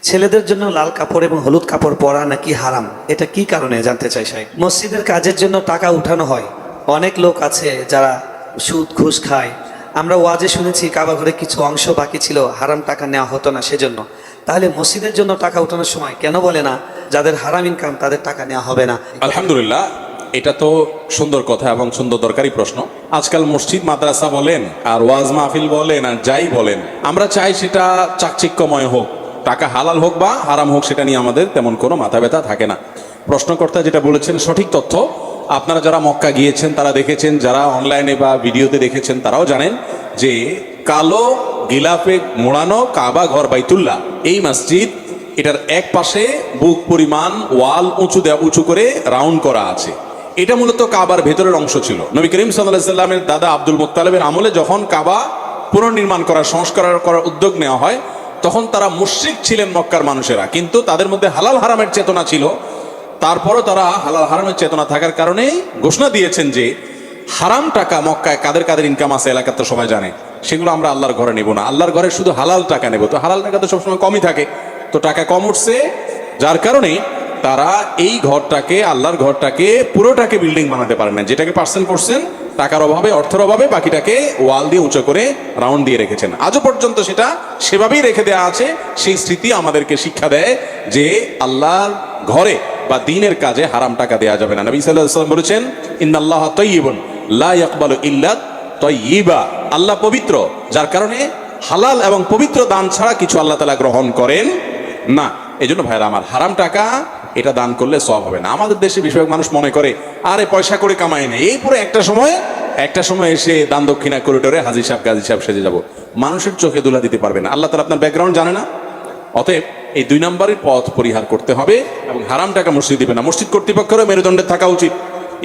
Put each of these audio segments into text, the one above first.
ছেলেদের জন্য লাল কাপড় এবং হলুদ কাপড় পরা নাকি হারাম, এটা কি কারণে জানতে চাই সাহেব। মসজিদের কাজের জন্য টাকা উঠানো হয়, অনেক লোক আছে যারা সুদ ঘুষ খায়। আমরা ওয়াজে শুনেছি কাবা ঘরে কিছু অংশ বাকি ছিল, হারাম টাকা নেওয়া হতো না সেজন্য। তাহলে মসজিদের জন্য টাকা উঠানোর সময় কেন বলে না যাদের হারাম ইনকাম তাদের টাকা নেওয়া হবে না? আলহামদুলিল্লাহ, এটা তো সুন্দর কথা এবং সুন্দর দরকারি প্রশ্ন। আজকাল মসজিদ মাদ্রাসা বলেন আর ওয়াজ মাহফিল বলেন আর যাই বলেন, আমরা চাই সেটা চাকচিক্যময় হোক, টাকা হালাল হোক বা হারাম হোক, সেটা নিয়ে আমাদের তেমন কোনো মাথা ব্যথা থাকে না। প্রশ্নকর্তা যেটা বলেছেন সঠিক তথ্য। আপনারা যারা মক্কা গিয়েছেন তারা দেখেছেন, যারা অনলাইনে বা ভিডিওতে দেখেছেন তারাও জানেন যে কালো গিলাফে মোড়ানো কাবা ঘর বাইতুল্লাহ, এই মসজিদ, এটার এক পাশে বুক পরিমাণ ওয়াল উঁচু করে রাউন্ড করা আছে। এটা মূলত কাবার ভেতরের অংশ ছিল। নবী করিম সাল্লাল্লাহু আলাইহি সাল্লামের দাদা আব্দুল মুত্তালিবের আমলে যখন কাবা পুনর্নির্মাণ করার সংস্কার করার উদ্যোগ নেওয়া হয়, তখন তারা মুশরিক ছিলেন মক্কার মানুষেরা, কিন্তু তাদের মধ্যে হালাল হারামের চেতনা ছিল। তারপরও তারা হালাল হারামের চেতনা থাকার কারণে ঘোষণা দিয়েছেন যে হারাম টাকা মক্কায় কাদের কাদের ইনকাম আছে এলাকার তো সবাই জানে, সেগুলো আমরা আল্লাহর ঘরে নেব না, আল্লাহর ঘরে শুধু হালাল টাকা নেব। তো হালাল টাকা তো সবসময় কমই থাকে, তো টাকা কম উঠছে, যার কারণে তারা এই ঘরটাকে, আল্লাহর ঘরটাকে পুরোটাকে বিল্ডিং বানাতে পারেন না। যেটাকে পার্সেন্ট করছেন টাকার অভাবে, অর্থের অভাবে, বাকিটাকে ওয়াল দিয়ে উঁচু করে রাউন্ড দিয়ে রেখেছেন। আজও পর্যন্ত সেটা সেভাবেই রেখে দেওয়া আছে। সেই স্মৃতি আমাদেরকে শিক্ষা দেয় যে আল্লাহর ঘরে বা দ্বীনের কাজে হারাম টাকা দেওয়া যাবে না। নবী সাল্লাল্লাহু আলাইহি ওয়াসাল্লাম বলেছেন, ইন্নাল্লাহা তাইয়্যিবুন লা ইয়াকবালু ইল্লা তাইয়্যিবা, আল্লাহ পবিত্র, যার কারণে হালাল এবং পবিত্র দান ছাড়া কিছু আল্লাহ তাআলা গ্রহণ করেন না। এই জন্য ভাইরা আমার, হারাম টাকা এটা দান করলে সওয়াব হবে না। আমাদের দেশে বেশিরভাগ মানুষ মনে করে আরে পয়সা করে কামাই নেই, এই পুরো একটা সময় এসে দান দক্ষিণা করিডোরে হাজি সাহেব গাজী সাহেব সেজে যাব, মানুষের চোখে দুলা দিতে পারবে না। আল্লাহ তাআলা আপনার ব্যাকগ্রাউন্ড জানে না। অতএব এই 2 নম্বরের পথ পরিহার করতে হবে এবং হারাম টাকা মসজিদ দিবে না। মসজিদ কর্তৃপক্ষেরও মেরুদণ্ডে থাকা উচিত,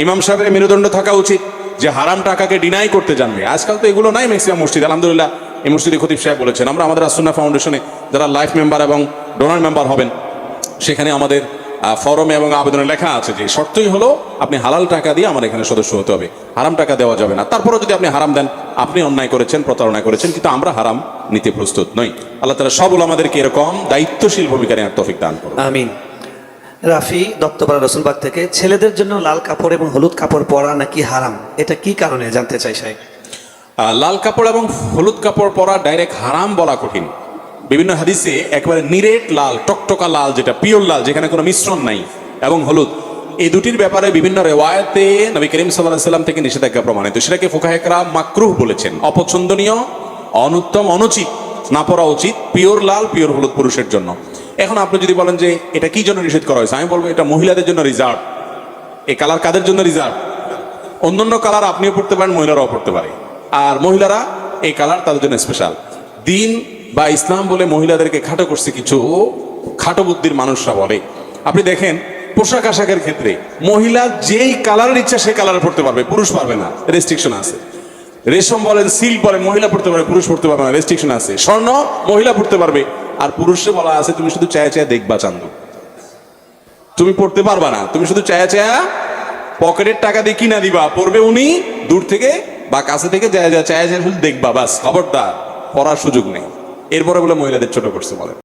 ইমাম সাহেবের মেরুদণ্ড থাকা উচিত যে হারাম টাকাকে ডিনাই করতে জানবে। আজকাল তো এগুলো নাই ম্যাক্সিমাম মসজিদ। আলহামদুলিল্লাহ, এই মসজিদে খতিব সাহেব বলেছেন, আমরা আমাদের আসুন্নাহ ফাউন্ডেশনে যারা লাইফ মেম্বার এবং ডোনার মেম্বার হবেন, সেখানে আমাদের ফরমে এবং আবেদনে লেখা আছে যে শর্তই হলো আপনি হালাল টাকা দিয়ে আমার এখানে সদস্য হতে হবে, হারাম টাকা দেওয়া যাবে না। তারপরেও যদি আপনি হারাম দেন, আপনি অন্যায় করেছেন, প্রতারণা করেছেন, কিন্তু আমরা হারাম নিতে প্রস্তুত নই। আল্লাহ তাআলা সবগুলো আমাদেরকে এরকম দায়িত্বশীল ভূমিকা নেওয়ার তৌফিক দান করুন। আমিন। রাফি দত্তপাড়া রসুলবাগ থেকে, ছেলেদের জন্য লাল কাপড় এবং হলুদ কাপড় পরা নাকি হারাম, এটা কি কারণে জানতে চাই সাহেব। লাল কাপড় এবং হলুদ কাপড় পরা ডাইরেক্ট হারাম বলা কঠিন। বিভিন্ন হাদিসে একেবারে নিরেট লাল, টকটকা লাল, যেটা পিওর লাল, যেখানে কোনো মিশ্রণ নাই, এবং হলুদ, এই দুটির ব্যাপারে বিভিন্ন রিওয়ায়াতে নবী করিম সাল্লাল্লাহু আলাইহি সাল্লাম থেকে নিষেধাজ্ঞা প্রমাণিত। সেটাকে ফুকাহে কেরাম মাকরুহ বলেছেন, অপছন্দনীয়, অনুত্তম, অনুচিত, না পরা উচিত। পিওর লাল, পিওর হলুদ পুরুষের জন্য। এখন আপনি যদি বলেন যে এটা কি জন্য নিষেধ করা হয়েছে, আমি বলবো এটা মহিলাদের জন্য রিজার্ভ। এই কালার কাদের জন্য রিজার্ভ? অন্যান্য কালার আপনিও পড়তে পারেন, মহিলারাও পড়তে পারে, আর মহিলারা এই কালার তাদের জন্য স্পেশাল। দিন বা ইসলাম বলে মহিলাদেরকে খাটো করছে কিছু খাটো বুদ্ধির মানুষরা বলে। আপনি দেখেন পোশাক আশাকের ক্ষেত্রে মহিলা যেই কালারের ইচ্ছা সেই কালারে পড়তে পারবে, পুরুষ পারবে না, রেস্ট্রিকশন আছে। রেশম বলেন, সিল্ক বলেন, মহিলা পড়তে পারবে, পুরুষ পড়তে পারবে না, রেস্ট্রিকশন আছে। স্বর্ণ মহিলা পড়তে পারবে, আর পুরুষে বলা আছে তুমি শুধু চায়া চায়া দেখবা চান্দু, তুমি পড়তে পারবা না, তুমি শুধু চায়া চায়া পকেটের টাকা দিয়ে কিনা দিবা, পড়বে উনি দূর থেকে বা কাছে থেকে চায়া চায়া শুধু দেখবা, বাস, খবরদার পড়ার সুযোগ নেই। এরপরে বলে মহিলাদের ছোট করছে বলে।